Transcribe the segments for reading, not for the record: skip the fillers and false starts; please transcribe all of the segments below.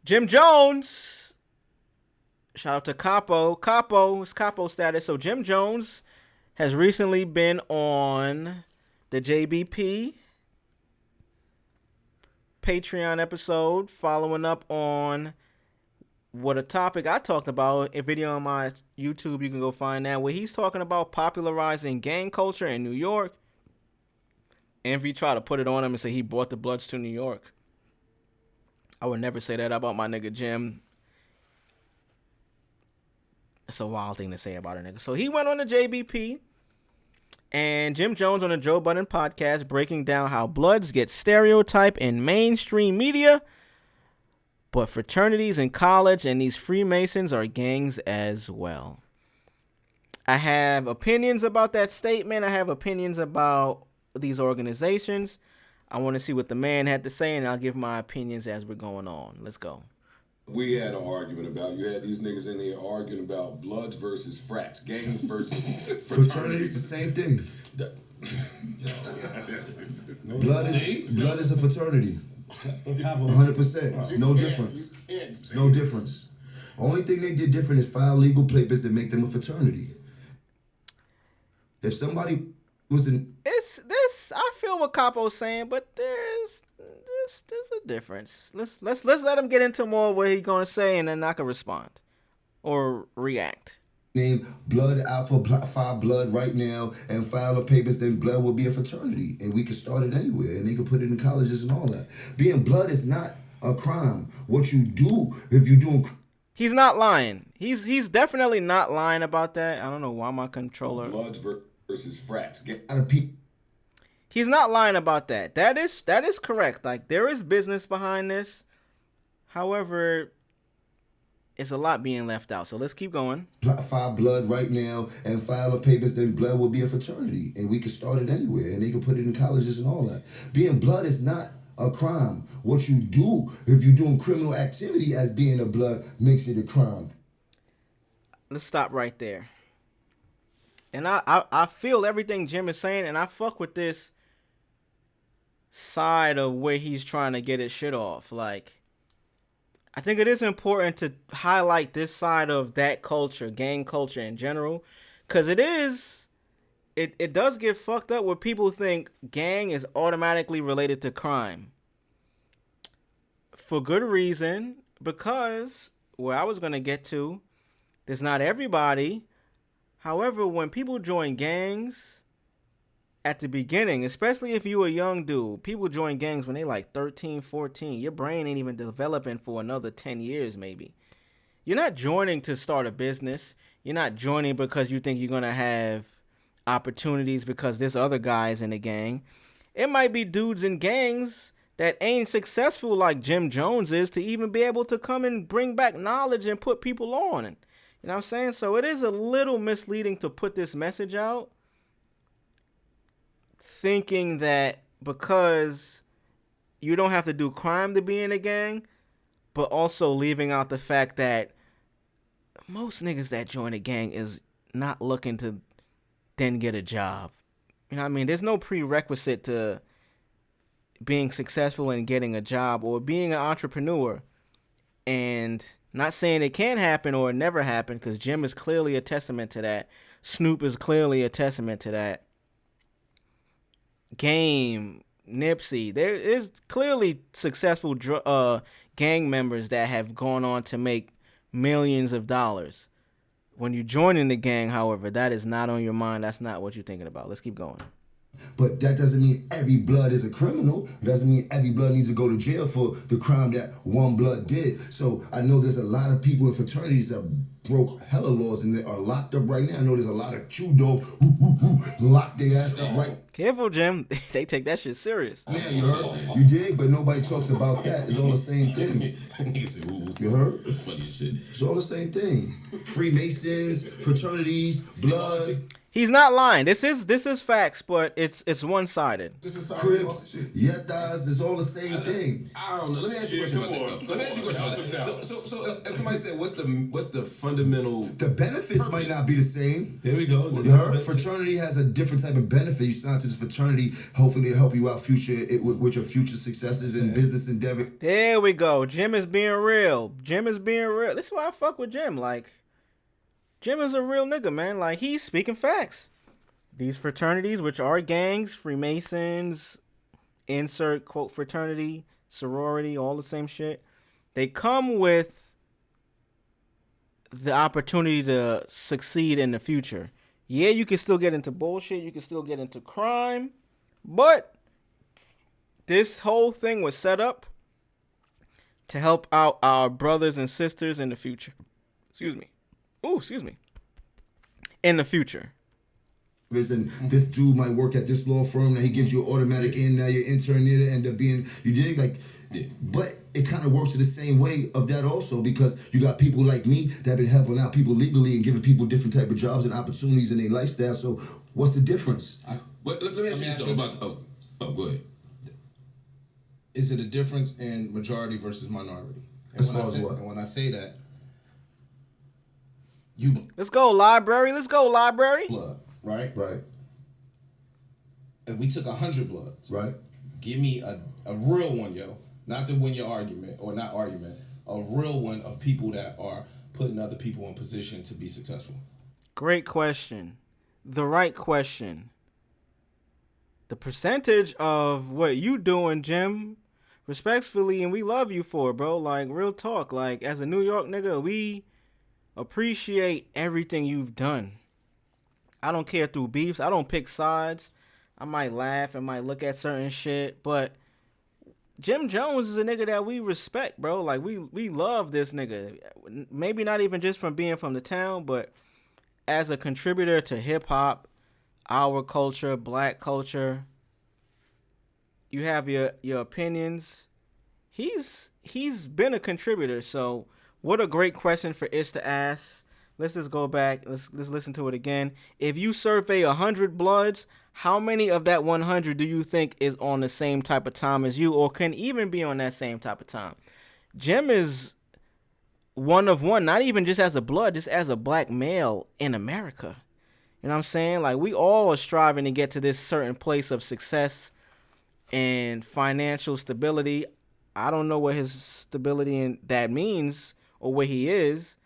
Jim Jones. Shout out to Capo. It's Capo status. So Jim Jones has recently been on the JBP Patreon episode, following up on what a topic I talked about. A video on my YouTube, you can go find that, where he's talking about popularizing gang culture in New York. Envy tried to put it on him and say he brought the Bloods to New York. I would never say that about my nigga Jim. It's a wild thing to say about a nigga. So he went on the JBP, and Jim Jones on the Joe Budden podcast, breaking down how Bloods get stereotyped in mainstream media, but fraternities in college and these Freemasons are gangs as well. I have opinions about that statement. I have opinions about these organizations. I want to see what the man had to say, and I'll give my opinions as we're going on. Let's go. We had an argument about, you had these niggas in there arguing about Bloods versus frats, gangs versus fraternities, the same thing. Blood is a fraternity. 100%. It's no difference. It's no difference. Only thing they did different is file legal papers that make them a fraternity. If somebody was in... I feel what Capo's saying, but there's a difference. Let's let him get into more of what he's gonna say, and then I can respond or react. Name Blood Alpha Phi Blood right now and file the papers, then Blood will be a fraternity, and we can start it anywhere, and they can put it in colleges and all that. Being Blood is not a crime. What you do if you're doing... He's not lying. He's definitely not lying about that. I don't know why my controller... Bloods versus frats. He's not lying about that. That is correct. Like, there is business behind this. However, it's a lot being left out. So let's keep going. File Blood right now and file the papers, then Blood will be a fraternity, and we can start it anywhere, and they can put it in colleges and all that. Being Blood is not a crime. What you do if you're doing criminal activity as being a Blood makes it a crime. Let's stop right there. And I feel everything Jim is saying, and I fuck with this side of where he's trying to get his shit off. Like, I think it is important to highlight this side of that culture, gang culture in general, because it does get fucked up where people think gang is automatically related to crime. For good reason, because where I was going to get to, there's not everybody. However, when people join gangs at the beginning, especially if you a young dude, people join gangs when they like 13, 14. Your brain ain't even developing for another 10 years maybe. You're not joining to start a business. You're not joining because you think you're going to have opportunities because this other guy's in the gang. It might be dudes in gangs that ain't successful like Jim Jones is to even be able to come and bring back knowledge and put people on. You know what I'm saying? So it is a little misleading to put this message out, thinking that because you don't have to do crime to be in a gang, but also leaving out the fact that most niggas that join a gang is not looking to then get a job. You know what I mean? There's no prerequisite to being successful in getting a job or being an entrepreneur. And not saying it can't happen or never happen, because Jim is clearly a testament to that. Snoop is clearly a testament to that. Game, Nipsey, there is clearly successful gang members that have gone on to make millions of dollars. When you join in the gang, however, that is not on your mind. That's not what you're thinking about. Let's keep going. But that doesn't mean every Blood is a criminal. It doesn't mean every Blood needs to go to jail for the crime that one Blood did. So I know there's a lot of people in fraternities that broke hella laws and they are locked up right now. I know there's a lot of Q-Dog who locked their ass up right. Careful, Jim. They take that shit serious. Yeah, you heard? You dig? But nobody talks about that. It's all the same thing. You heard? Funny as shit. It's all the same thing. Freemasons, fraternities, Bloods. He's not lying. This is facts, but it's one sided. Crips, Yetas, it's all the same thing. I don't know. Let me ask you a question about that. Let me ask you a question about that. So if somebody said, what's the fundamental? The benefits purpose? Might not be the same. There we go. You heard? Fraternity has a different type of benefit. You sign to this fraternity, hopefully to help you out with your future successes and business endeavor. There we go. Jim is being real. This is why I fuck with Jim. Like, Jim is a real nigga, man. Like, he's speaking facts. These fraternities, which are gangs, Freemasons, insert quote fraternity, sorority, all the same shit. They come with the opportunity to succeed in the future. Yeah, you can still get into bullshit. You can still get into crime. But this whole thing was set up to help out our brothers and sisters in the future. Excuse me. In the future. And this dude might work at this law firm. Now he gives you an automatic in. Now you're intern there to end up being. You dig? Like, but it kind of works in the same way of that also, because you got people like me that have been helping out people legally and giving people different type of jobs and opportunities in their lifestyle. So what's the difference? Let me ask you this though about. Go ahead. Is it a difference in majority versus minority? And As far as what? And when I say that, Let's go, library. blood, right? Right. If we took 100 bloods, Right. give me a real one, yo. Not to win your argument, or not argument. A real one of people that are putting other people in position to be successful. Great question. The right question. The percentage of what you doing, Jim, respectfully, and we love you for, bro. Like, real talk. Like, as a New York nigga, we appreciate everything you've done. I don't care through beefs. I don't pick sides. I might laugh and might look at certain shit, but Jim Jones is a nigga that we respect, bro. Like, we love this nigga. Maybe not even just from being from the town, but as a contributor to hip-hop, our culture, black culture. You have your opinions. He's been a contributor, so what a great question for Is to ask. Let's just go back. Let's listen to it again. If you survey 100 bloods, how many of that 100 do you think is on the same type of time as you, or can even be on that same type of time? Jim is one of one, not even just as a blood, just as a black male in America. You know what I'm saying? Like, we all are striving to get to this certain place of success and financial stability. I don't know what his stability in that means or where he is.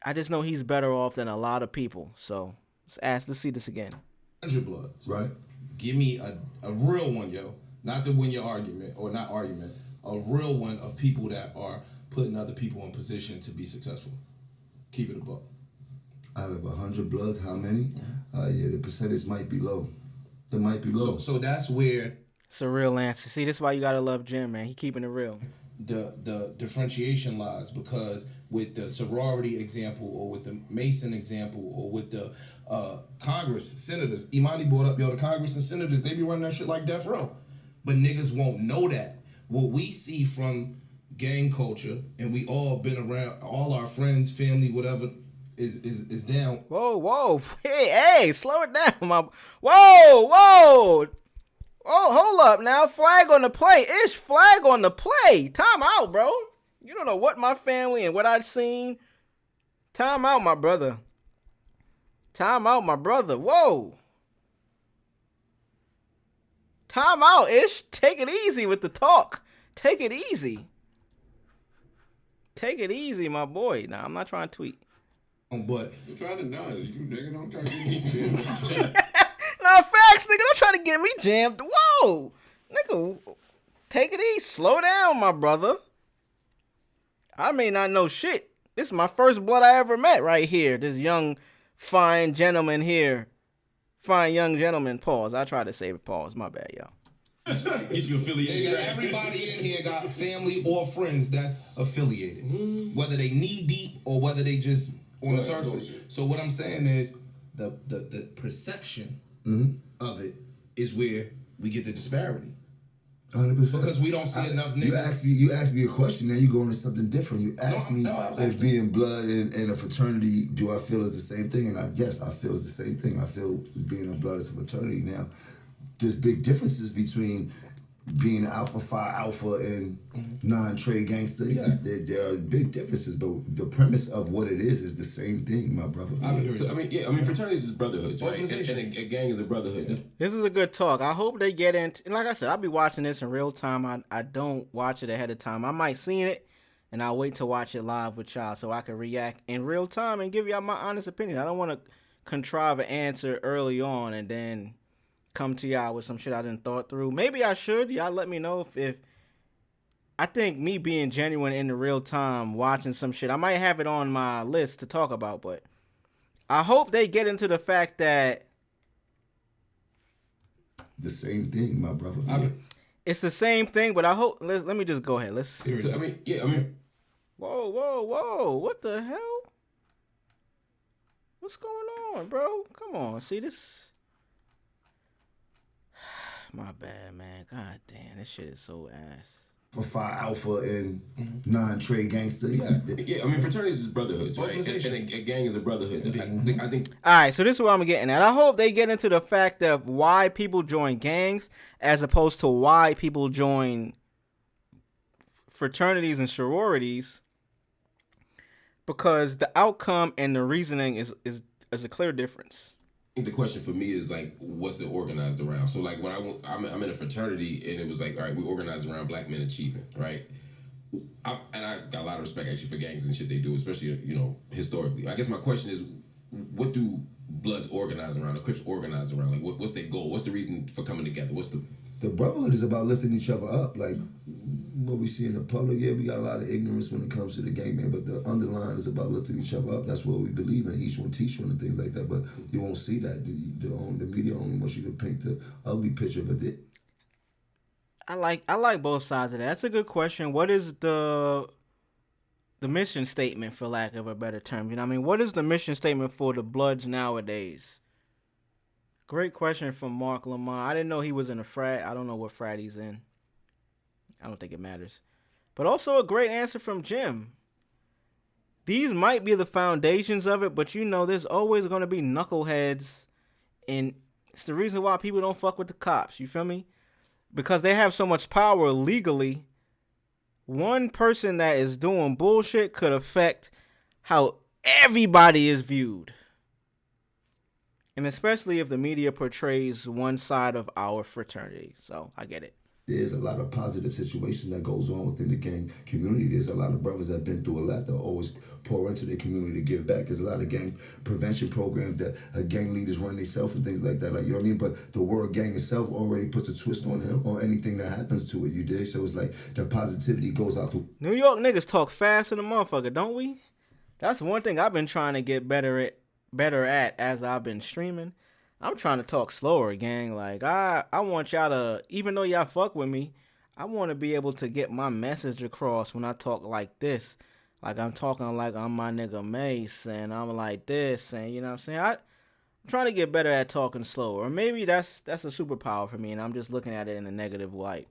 I just know he's better off than a lot of people. So let's see this again. 100 bloods. Right. Give me a real one, yo. Not to win your argument, or not argument. A real one of people that are putting other people in position to be successful. Keep it a buck. Out of 100 bloods, how many? Yeah, the percentage might be low. It might be low. So that's where It's a real answer. See, this is why you gotta love Jim, man. He keeping it real. the differentiation lies, because with the sorority example, or with the Mason example, or with the Congress, senators, Imani brought up, yo, the Congress and senators, they be running that shit like death row. But niggas won't know that. What we see from gang culture, and we all been around, all our friends, family, whatever, is down. Whoa. Hey, slow it down, Whoa. Oh, hold up now. Flag on the play. Ish, flag on the play. Time out, bro. You don't know what my family and what I've seen. Time out, my brother. Whoa. Time out, Ish. Take it easy with the talk. Take it easy, my boy. Nah, I'm not trying to tweet. But I'm trying to know you, nigga. Don't try to get me. Nah, facts, nigga. Don't try to get me jammed. Whoa. Nigga, take it easy. Slow down, my brother. I may not know shit. This is my first blood I ever met right here. This young, fine gentleman here. Fine young gentleman. Pause. I tried to save it. Pause. My bad, y'all. Get you affiliated. everybody in here got family or friends that's affiliated, whether they knee deep or whether they just on the surface. So what I'm saying is the perception of it is where we get the disparity. 100%. Because we don't see enough niggas. You asked me a question, now you go into something different. You asked me if being blood in a fraternity, do I feel is the same thing? And yes, I feel it's the same thing. I feel being a blood is a fraternity. Now, there's big differences between being Alpha Phi Alpha and non-trade gangster. Yes, there are big differences, but the premise of what it is the same thing, my brother. So, fraternities is brotherhoods, right? And a gang is a brotherhood. This is a good talk. I hope they get into, and like I said, I'll be watching this in real time. I don't watch it ahead of time. I might see it, and I'll wait to watch it live with y'all so I can react in real time and give y'all my honest opinion. I don't want to contrive an answer early on and then come to y'all with some shit I didn't thought through. Maybe I should. Y'all let me know if I think me being genuine in the real time, watching some shit, I might have it on my list to talk about, but I hope they get into the fact that the same thing, my brother. it's the same thing, but I hope, let me just go ahead. Let's Whoa, what the hell? What's going on, bro? Come on, see this? My bad, man. God damn, this shit is so ass. For Phi Alpha and non-trade gangster. Fraternities is brotherhoods, right? And a gang is a brotherhood. I think. All right, so this is what I'm getting at. I hope they get into the fact of why people join gangs as opposed to why people join fraternities and sororities, because the outcome and the reasoning is a clear difference. I think the question for me is like, what's it organized around? So like when I'm in a fraternity and it was like, all right, we organized around black men achieving, right? I got a lot of respect actually for gangs and shit they do, especially, historically. I guess my question is, what do Bloods organize around, the Crips organize around? Like what's their goal? What's the reason for coming together? The brotherhood is about lifting each other up. Like what we see in the public, we got a lot of ignorance when it comes to the gang, man, but the underlying is about lifting each other up. That's what we believe in. Each one teach one and things like that, but you won't see that. The media only wants you to paint the ugly picture, but I like both sides of that. That's a good question. What is the mission statement, for lack of a better term? You know what I mean? What is the mission statement for the Bloods nowadays? Great question from Mark Lamar. I didn't know he was in a frat. I don't know what frat he's in. I don't think it matters. But also a great answer from Jim. These might be the foundations of it, but there's always going to be knuckleheads. And it's the reason why people don't fuck with the cops. You feel me? Because they have so much power legally. One person that is doing bullshit could affect how everybody is viewed. And especially if the media portrays one side of our fraternity. So I get it. There's a lot of positive situations that goes on within the gang community. There's a lot of brothers that have been through a lot that always pour into their community to give back. There's a lot of gang prevention programs that gang leaders run themselves and things like that. Like, you know what I mean? But the word gang itself already puts a twist on anything that happens to it, you dig? So it's like the positivity goes out to... New York niggas talk fast in the motherfucker, don't we? That's one thing I've been trying to get better at as I've been streaming. I'm trying to talk slower, gang. Like, I want y'all to, even though y'all fuck with me, I want to be able to get my message across when I talk like this. Like, I'm talking like I'm my nigga Mace, and I'm like this, and you know what I'm saying? I'm trying to get better at talking slower. Or maybe that's a superpower for me, and I'm just looking at it in a negative light.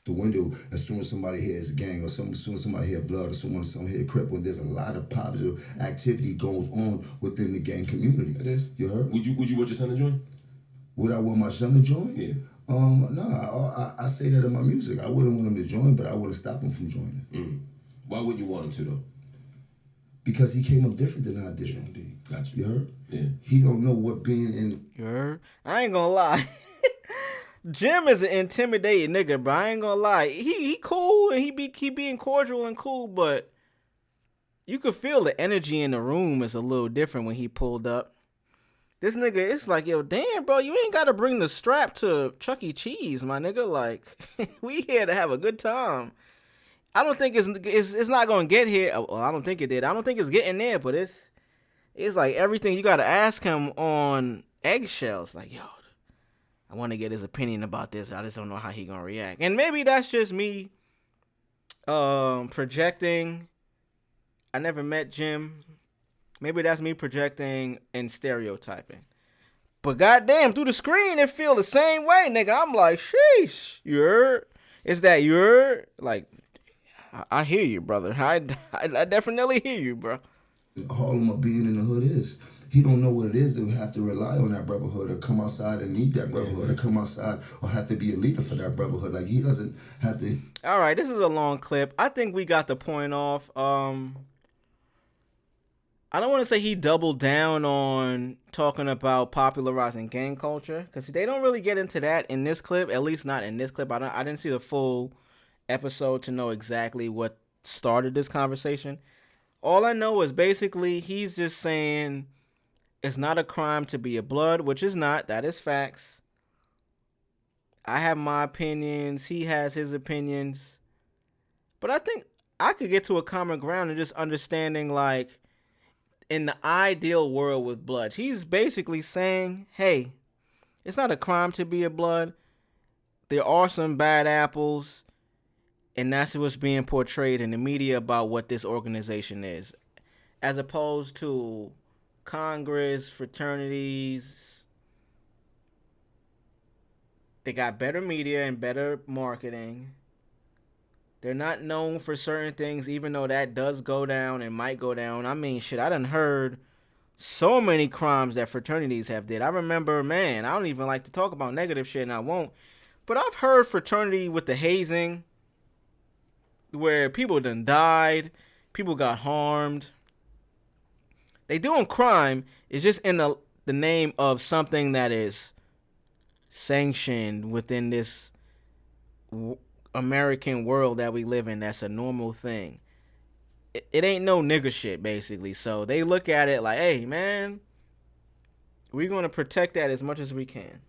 The window, as soon as somebody hears a gang, or as soon as somebody hears blood, or someone hears crip, when there's a lot of positive activity goes on within the gang community. It is. You heard? Would you want your son to join? Would I want my son to join? Yeah. No, I say that in my music. I wouldn't want him to join, but I wouldn't stop him from joining. Why would you want him to though? Because he came up different than I did. Gotcha. You heard? Yeah. He don't know what being in. You heard? I ain't gonna lie. Jim is an intimidating nigga, bro. I ain't gonna lie. He cool and he being cordial and cool, but you could feel the energy in the room is a little different when he pulled up. This nigga, it's like, yo, damn, bro, you ain't gotta bring the strap to Chuck E. Cheese, my nigga. Like, we here to have a good time. I don't think it's not gonna get here. Well, I don't think it did. I don't think it's getting there, but it's like everything you gotta ask him on eggshells. Like, yo, I want to get his opinion about this. I just don't know how he gonna react. And maybe that's just me projecting. I never met Jim. Maybe that's me projecting and stereotyping. But goddamn, through the screen, it feel the same way, nigga. I'm like, sheesh. You heard? is that you're like, I hear you, brother. I definitely hear you, bro. Harlem or being in the hood is. He don't know what it is to have to rely on that brotherhood or come outside and need that brotherhood or come outside or have to be a leader for that brotherhood. Like, he doesn't have to. All right, this is a long clip. I think we got the point off. I don't want to say he doubled down on talking about popularizing gang culture, because they don't really get into that in this clip, at least not in this clip. I didn't see the full episode to know exactly what started this conversation. All I know is basically he's just saying it's not a crime to be a blood, which is not. That is facts. I have my opinions. He has his opinions. But I think I could get to a common ground and just understanding, like, in the ideal world with blood, he's basically saying, hey, it's not a crime to be a blood. There are some bad apples, and that's what's being portrayed in the media about what this organization is, as opposed to Congress, fraternities. They got better media and better marketing. They're not known for certain things, even though that does go down and might go down. I mean, shit, I done heard so many crimes that fraternities have did. I remember, man, I don't even like to talk about negative shit, and I won't. But I've heard fraternity with the hazing, where people done died, people got harmed. They doing crime. It's just in the name of something that is sanctioned within this American world that we live in. That's a normal thing. It ain't no nigga shit, basically. So they look at it like, hey, man, we're going to protect that as much as we can.